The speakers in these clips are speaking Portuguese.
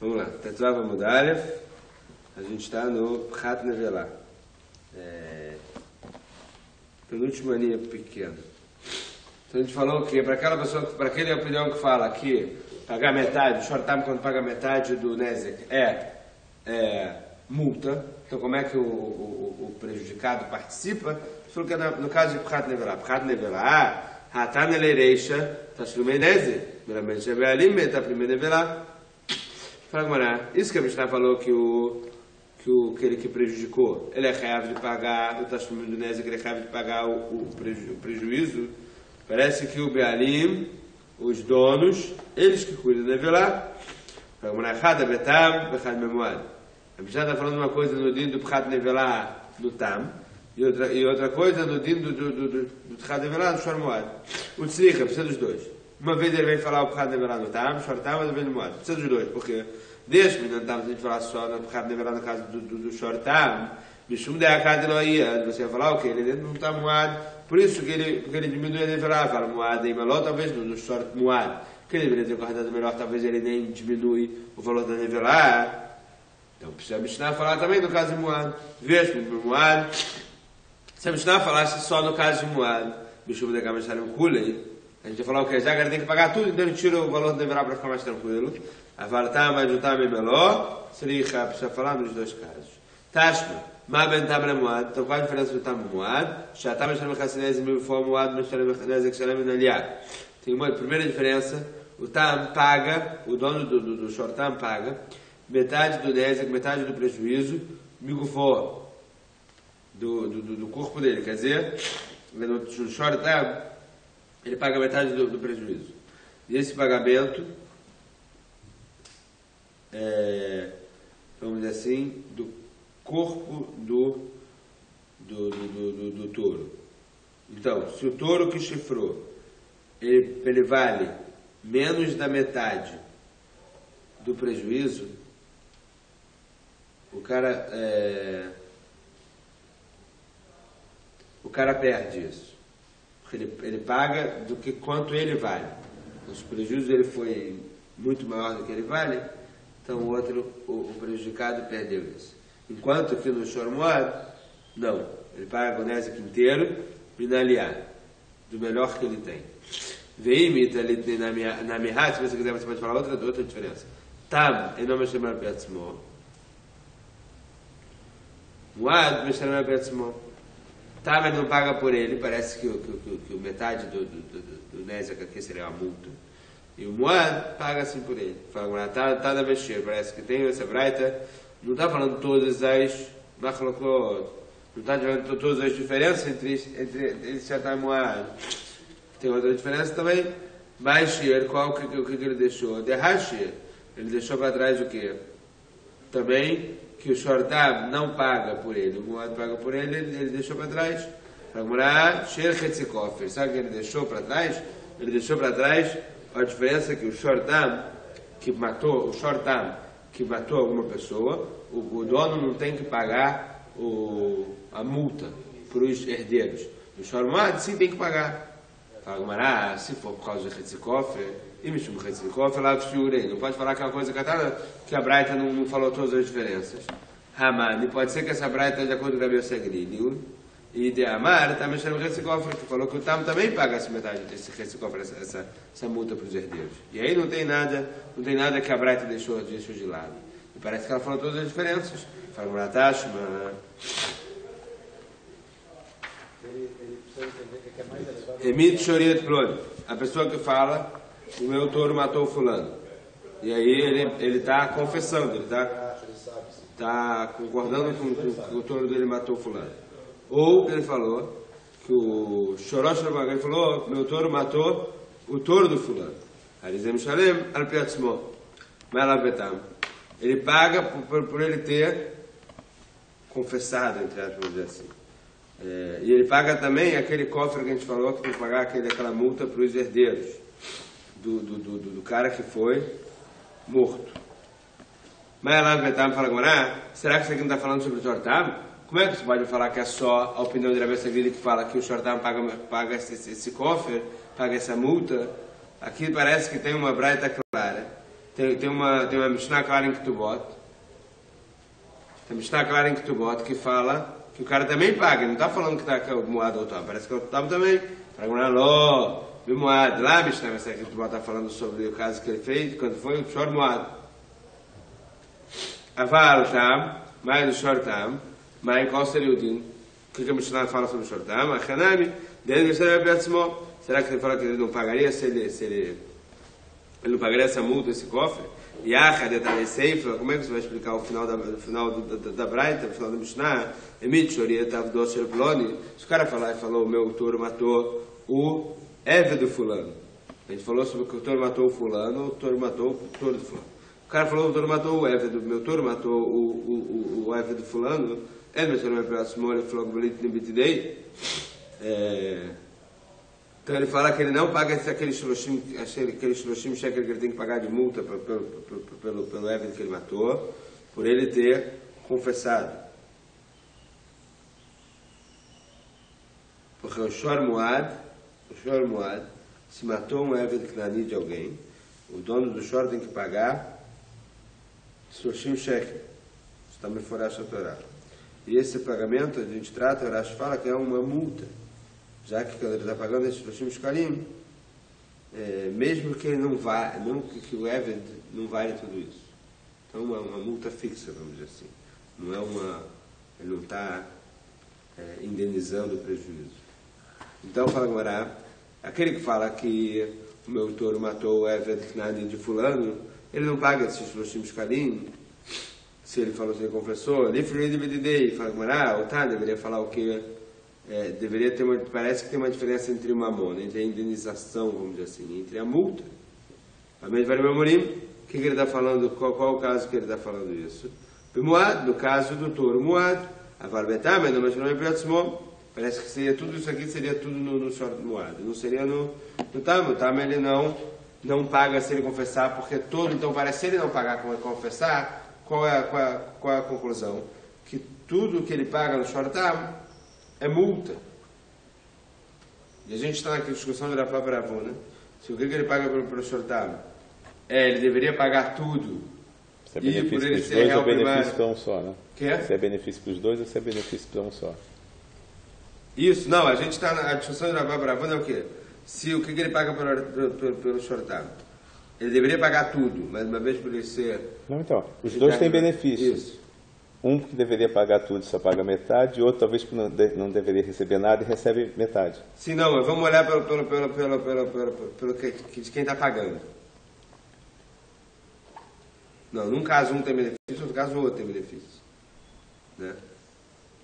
Vamos lá, Tetzvav Amud Aleph, a gente está no Prat Nevelá. Penúltima linha pequena. Então a gente falou que para aquela pessoa, para aquele opinião que fala que pagar metade, o short time quando paga metade do Nezek é multa, então como é que o prejudicado participa? Você falou que é no caso de Prat Nevelá, Hatan Elereisha, Tashlumei Nezek, Melamed Shebealim, Betaprimei Nevelá. Isso que a Mishnah falou que aquele que prejudicou, ele é chayav de pagar o tashlumin do Nezek, ele é chayav de pagar o prejuízo. Parece que o Bealim, os donos, eles que cuidam da Nevelá. A Mishnah está falando uma coisa no din do Prat Nevelá no Tam, e outra coisa no din do Prat Nevelá no Shor Moed. O Tzricha precisa dos dois. Uma vez ele vem falar o Prat Nevelá no Tam, o Shor Tam, outra vez no Moed. Precisa dos dois, porque deixa não estamos a gente falar só no Prat Nevelá no caso do Shor Tam, Mishum de Akad não ia, você vai falar o que? Ele não está Moed, por isso que ele diminui a Nevelá, fala Moed e Meló, talvez no Short Moed, que ele deveria ter guardado melhor, talvez ele nem diminui o valor da Nevelá. Então precisa a Mishnah falar também no caso de Moed. Veja, Moed, se a Mishnah falasse só no caso de Moed, Mishum de Akad Kulei, a gente vai falar o que? Já que ele tem que pagar tudo, então ele tira o valor da Nevelá para ficar mais tranquilo. Avartam, ajutam e meló, seria precisa falar nos dois casos. Tashma, ma ben tam Moed, então qual a diferença do tam Moed? Shatam Meshalem Chassidez e Milfo Moed, Meshalem Chassidez e Meshalem Naliad. Tem uma primeira diferença, o tam paga, o dono do shortam paga, metade do Nezek, metade do prejuízo, Migufo, do corpo dele, quer dizer, no shortam, ele paga metade do prejuízo. E esse pagamento vamos dizer assim, do corpo do touro. Então, se o touro que chifrou, ele vale menos da metade do prejuízo, o cara perde isso. Porque ele paga do que quanto ele vale. Então, se o prejuízo dele foi muito maior do que ele vale, então o prejudicado perdeu isso. Enquanto que no Shor Moed, não. Ele paga o Nezek inteiro, minaliá, do melhor que ele tem. Veimita ali na Mihat, se você quiser, você pode falar outra diferença. Tam, em nome de Shemar Petzmo. Moed, Shemar Petzmo. Tam, ele não paga por ele, parece que metade do Nezek aqui seria uma multa. E o Moed paga assim por ele. Fala, tá na mexer, parece que tem essa braita, não está falando todas as machlokot, não está falando todas as diferenças entre Shatam e Moed. Tem outra diferença também. Baixir, qual que ele deixou? Derrashir, ele deixou para trás o quê? Também que o Shortam não paga por ele, o Moed paga por ele, ele deixou para trás. Fala, Sher Chetzikofer, sabe o que ele deixou para trás? Ele deixou para trás a diferença é que o shortam que matou alguma pessoa, o dono não tem que pagar a multa para os herdeiros. O Shor Moed sim tem que pagar. Fala, se for por causa de Chetzikofer, e Mishum Chetzikofer, lá não pode falar que é uma coisa que a Braita não falou todas as diferenças. Haman, pode ser que essa Braita esteja de acordo com a meu segredo. E de Amar, está mexendo no Chetzikofer, que falou que o Tam também paga essa metade desse Chetzikofer, essa multa para os herdeiros. E aí não tem nada que a Braita deixou de lado. E parece que ela falou todas as diferenças. Fala, Muratashma. Emit Shoriet Plod. A pessoa que fala, o meu touro matou o fulano. E aí ele está confessando, ele está concordando com que o touro dele matou o fulano. Ou ele falou que o Shorosh Rabagai falou, meu touro matou o touro do fulano. Arizem Shalem al Piatzmo. Melabetam. Ele paga por ele ter confessado, entre aspas, vamos dizer assim. E ele paga também aquele cofre que a gente falou, que tem que pagar aquela multa para os herdeiros do cara que foi morto. Melabetam fala agora, será que isso aqui não está falando sobre o Shortam? Como é que você pode falar que é só a opinião de Rabi Savili que fala que o Shortam paga esse cofre, paga essa multa? Aqui parece que tem uma braita clara Tem uma Mishnah clara em Ketubot. Tem uma Mishnah clara em Ketubot que fala que o cara também paga. Ele não está falando que o Moad ou Tam. Parece que o Tam também. Lá a Mishnah Ketubot está falando sobre o caso que ele fez quando foi o Shor Moad. Aval Tam, mais do Shor Tam, mais qual seria o din? O que a Mishnah fala sobre o Shor Tam? A Hanami, dentro do Mishnah Beatzmo. Será que ele fala que ele não pagaria se ele não pagaria essa multa, esse cofre? Yacha detalhe Seifa, como é que você vai explicar o final da Braita, o final da Mishnah? Emit Shoriet Avdos Shel Ploni. Se o cara falou, o meu touro matou o Eved do fulano. A gente falou sobre que o touro matou o fulano, o touro matou o touro do fulano. O cara falou, o touro matou o Eved, meu touro matou o Eved do fulano. Ele falou então ele fala que ele não paga aquele shloshim shekel que ele tem que pagar de multa pelo Eved que ele matou, por ele ter confessado. Porque o Shor Moad, se matou um Eved Knani de alguém, o dono do Shor tem que pagar shloshim shekel. Isso está me forando a Torá. E esse pagamento a gente trata, o Rashi fala que é uma multa. Já que quando ele está pagando esses 30 shkalim, mesmo que ele não vá, que o Eved não vale tudo isso. Então é uma multa fixa, vamos dizer assim. Não é ele não está indenizando o prejuízo. Então fala agora, aquele que fala que o meu touro matou o Eved Knani de fulano, ele não paga esses 30 shkalim. Se ele falou, se ele confessou, fala agora, o Tá deveria falar o que deveria ter parece que tem uma diferença entre o mamon, entre a indenização, vamos dizer assim, entre a multa. O que ele está falando? Qual o caso que ele está falando isso? No caso do touro Moad, parece que seria tudo isso aqui, seria tudo no short Moad, não seria no Tam. O Tam ele não paga se ele confessar, porque todo, então parece que se ele não pagar como confessar, qual é a conclusão? Que tudo que ele paga no short Tam é multa. E a gente está naquela discussão da própria Ravuna. Se o que ele paga pelo shortam ele deveria pagar tudo. Se é benefício para os dois ou benefício para um só, né? Quer? Se é benefício para os dois ou se é benefício para um só. Isso, não, a gente está na discussão da própria Ravuna é o quê? Se o que ele paga pelo shortam ele deveria pagar tudo, mas uma vez por ele ser... Não, então, os dois têm benefício. Isso. Um que deveria pagar tudo só paga metade, e outro talvez que não deveria receber nada e recebe metade. Sim, não, mas vamos olhar pelo de quem está pagando. Não, num caso um tem benefício, no outro caso o outro tem benefício. Né?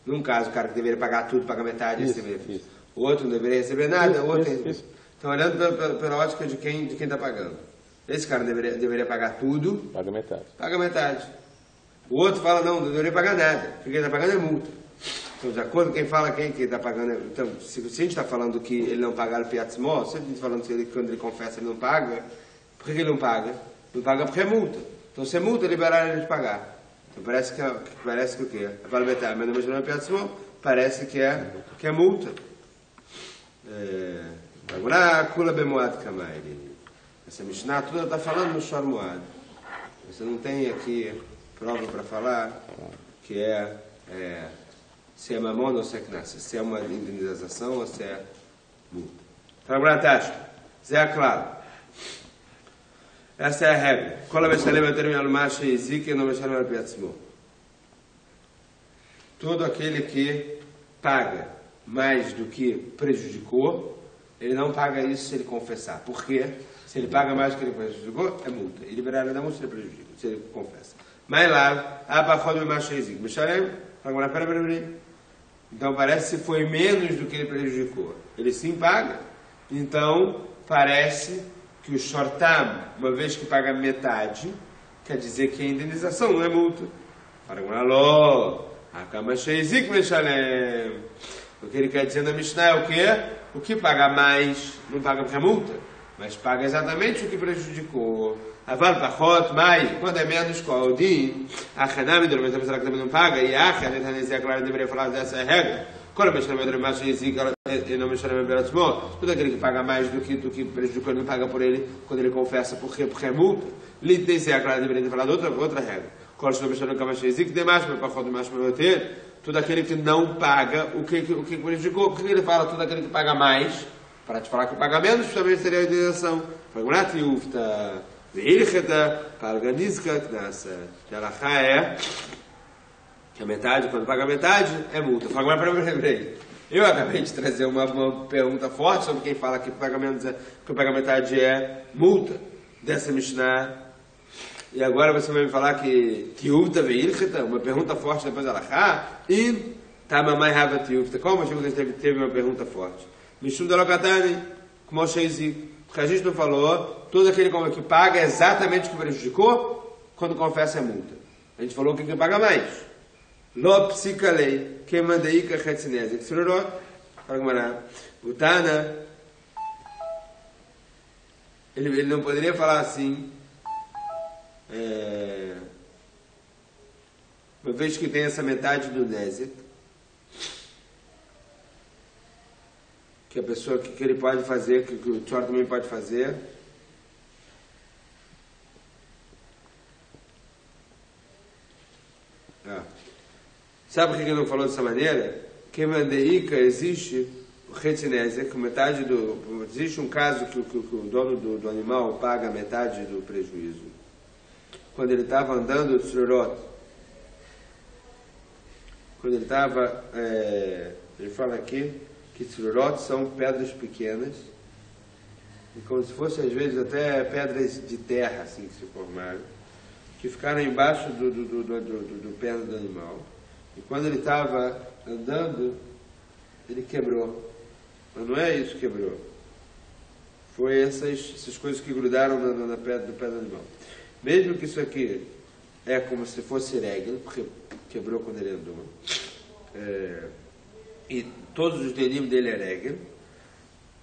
Num caso o cara que deveria pagar tudo paga metade e recebe benefício. O outro não deveria receber nada, o outro tem benefício. Então olhando pela ótica de quem está pagando. Esse cara deveria pagar tudo. Paga metade. Paga metade. O outro fala, não deveria pagar nada. O que ele está pagando é multa. Então, de acordo com quem fala, quem que está pagando... Então, se a gente está falando que ele não paga o Piatzmó, se a gente está falando que quando ele confessa ele não paga, por que ele não paga? Não paga porque é multa. Então, se é multa, liberaram ele de pagar. Então, parece que o quê? Vale metade, mas não é Piatzmó, parece que é multa. Agora, Kula Bemoad Kamai. Essa Mishnah toda está falando no Shor Moad. Você não tem aqui... prova para falar que se é mamon ou se é knas, se é uma indenização ou se é multa. Agora taxa, Zé claro. Essa é a regra. Kola meshalem termina no macho e zique não meshalem al piatzmo. Todo aquele que paga mais do que prejudicou, ele não paga isso se ele confessar. Por quê? Se ele paga mais do que ele prejudicou, é multa. E liberar da multa se ele prejudica, se ele confessa. Mas lá, então parece que foi menos do que ele prejudicou. Ele sim paga. Então parece que o shortam, uma vez que paga metade, quer dizer que é indenização, não é multa. O que ele quer dizer na Mishnah é o quê? O que paga mais não paga porque é multa, mas paga exatamente o que prejudicou. Aval pachot, mai, quando é menos, qual o din? A Hanami, normalmente será que também não paga? E a Hanami, claro, deveria falar dessa regra. Quando mexer na minha mais e não mexer na minha tudo aquele que paga mais do que prejudicou, ele não paga por ele quando ele confessa porque é multa. Ele tem que ser aclarado, deveria falar outra regra. Quando não mexer na mais que tem mais, mas para foto mais para ter, tudo aquele que não paga o que prejudicou, porque ele fala tudo aquele que paga mais, para te falar que paga menos, também seria a indenização. Fragmenat yufta, veilcheta, parganiska, que ela é que a metade, quando paga a metade, é multa. Fala agora para mim, lembrei. Eu acabei de trazer uma pergunta forte sobre quem fala que paga metade é multa dessa Mishnah. E agora você vai me falar que tiufta veilcheta, uma pergunta forte depois da Alachá, e tamamai hava tiufta. Qual o motivo que a gente teve uma pergunta forte? Mishum da Lokatani, como Sheizik. Porque a gente não falou, todo aquele que paga exatamente o que prejudicou, quando confessa é multa. A gente falou que quem paga mais. Lo psikalei, que mandeika chetzinezek surorot, o Tana, ele não poderia falar assim, uma vez que tem essa metade do Nezek, que a pessoa que ele pode fazer, que o Tzor também pode fazer. Sabe por que ele não falou dessa maneira? Que mandeika existe o Chetzinezek, metade do. Existe um caso que o dono do animal paga metade do prejuízo. Quando ele estava andando de Tzurot, quando ele estava. Ele fala aqui que Tzurot são pedras pequenas, e como se fossem às vezes até pedras de terra assim que se formaram, que ficaram embaixo do pé do animal. E quando ele estava andando, ele quebrou. Mas não é isso que quebrou. Foi essas coisas que grudaram na pedra do pé do animal. Mesmo que isso aqui é como se fosse regel, porque quebrou quando ele andou. E todos os denim dele é regel.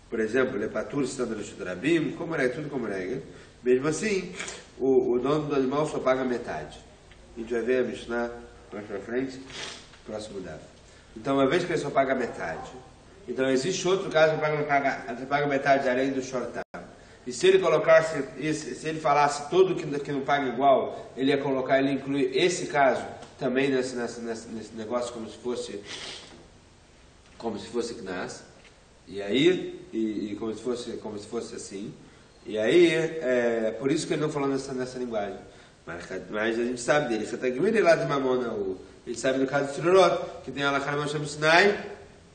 Por exemplo, lepatur estando no chudrabim, como é tudo como regel. Mesmo assim, o dono do animal só paga metade. A gente vai ver a Mishnah mais para frente, próximo dado. Então, uma vez que ele só paga metade, então existe outro caso que paga metade além do shortam. E se ele colocasse, se ele falasse todo que não paga igual, ele ia colocar, ele inclui esse caso também nesse negócio como se fosse Knas. E aí, como se fosse assim. E aí, por isso que ele não falou nessa linguagem. Mas a gente sabe dele, ele sabe do caso de Tzurot, que tem a Alachá Moshe Sinai,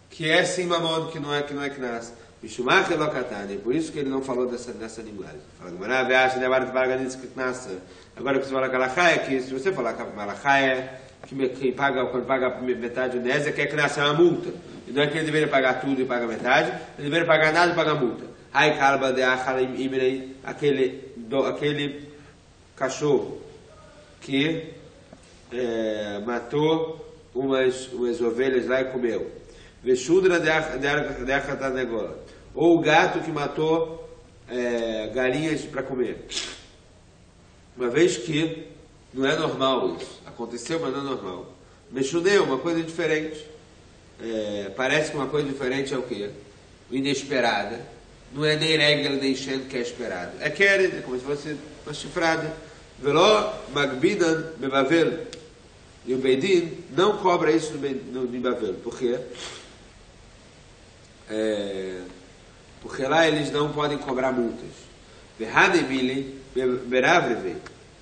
que é sim mamon, que não é Knas. Mishumach Elokatani, por isso que ele não falou dessa linguagem. Agora o que você fala com a Alachá é que, se você falar com a Alachá é que quando paga metade do Nézia, que é Knas, é uma multa. E não é que ele deveria pagar tudo e paga metade, ele deveria pagar nada e pagar multa. Hai Kalba de Achalim Imrei, aquele cachorro que matou umas ovelhas lá e comeu. Veshudra de Achatanegola. Ou o gato que matou galinhas para comer. Uma vez que não é normal isso. Aconteceu, mas não é normal. Meshudeu, uma coisa diferente. Parece que uma coisa diferente é o quê? Inesperada. Não é nem regra, nem shen que é esperado. É keren, é como se fosse uma chifrada. Veló magbidan bebavel. E o Beidin não cobra isso no Bavel. Por quê? Porque lá eles não podem cobrar multas. Verhademili beravrevei.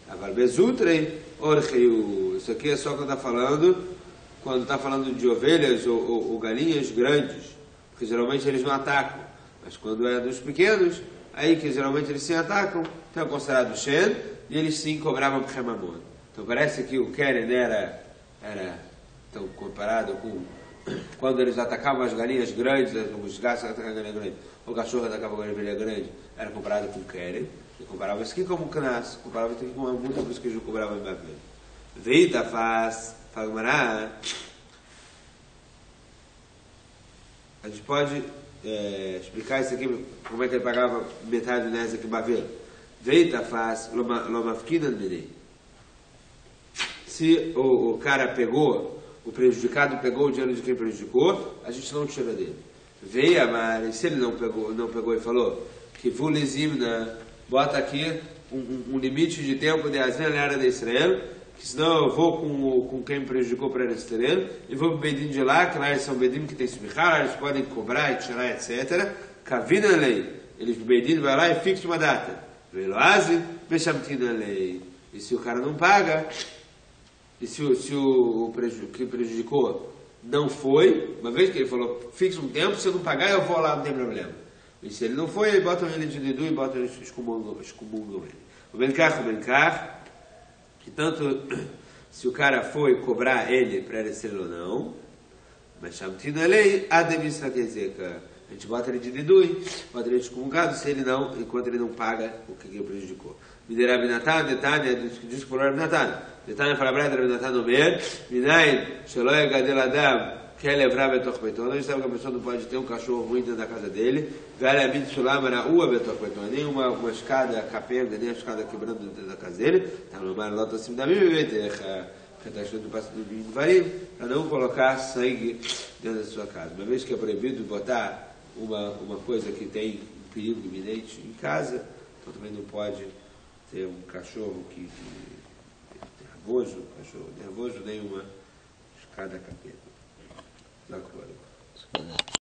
Aval bezutrei orcheiu. Isso aqui é só quando está falando de ovelhas ou galinhas grandes. Porque geralmente eles não atacam. Mas quando é dos pequenos, aí que geralmente eles sim atacam, então é considerado Shen, e eles sim cobravam por Mamon. Então parece que o Keren era então, comparado com quando eles atacavam as galinhas grandes, os gatos atacavam a galinha grande, o cachorro atacava a galinha grande, era comparado com o Keren, e comparava isso aqui como um Knas, comparava isso aqui com uma multa, por isso que eles cobravam em Babel. Veita faz, Fagmará. A gente pode explicar isso aqui, como é que ele pagava metade do Nézek em Bavel. Veita faz, Lomafkinan Mirei. Se o cara pegou o prejudicado pegou o dinheiro de quem prejudicou, a gente não tira dele. Veio, mas se ele não pegou e falou que Vulizimna bota aqui um limite de tempo de Azina na área de Israel, que senão eu vou com quem me prejudicou para esse terreno, e vou para o Bedim de lá, que lá eles são Bedim que tem Smichar, eles podem cobrar e tirar, etc. Kavina lei, eles o Bedim vai lá e fixa uma data. Veloazin, Bechamtina lei. E se o cara não paga, e se o que prejudicou não foi, uma vez que ele falou, fixa um tempo, se eu não pagar eu vou lá, não tem problema. E se ele não foi, aí botam ele de Nidu e botam ele excomungam ele. O Bencar, que tanto se o cara foi cobrar ele para ele ser ou não, mas Shamtina lei, a demissão quer dizer que a gente bota ele de Nidui, bota ele de excomungado, se ele não, enquanto ele não paga o que ele prejudicou. Minerab Natan, Netanya, diz que o Rabi Natan. Netanya fala para Rabi Natan no meio, Minayin, Sheloy Gadel Adam, que ele levrar Betoch Beton. A gente sabe que a pessoa não pode ter um cachorro ruim dentro da casa dele. Velha Bin Sulam era Ua Betoch Beton. Nem uma escada capenga, nem a escada quebrando dentro da casa dele. Está no mar lota acima da Bíblia, que está escrito no passo do vinho varim, para não colocar sangue dentro da sua casa. Uma vez que é proibido botar uma coisa que tem um perigo iminente em casa, então também não pode ter um cachorro que nervoso, nem uma escada capeta.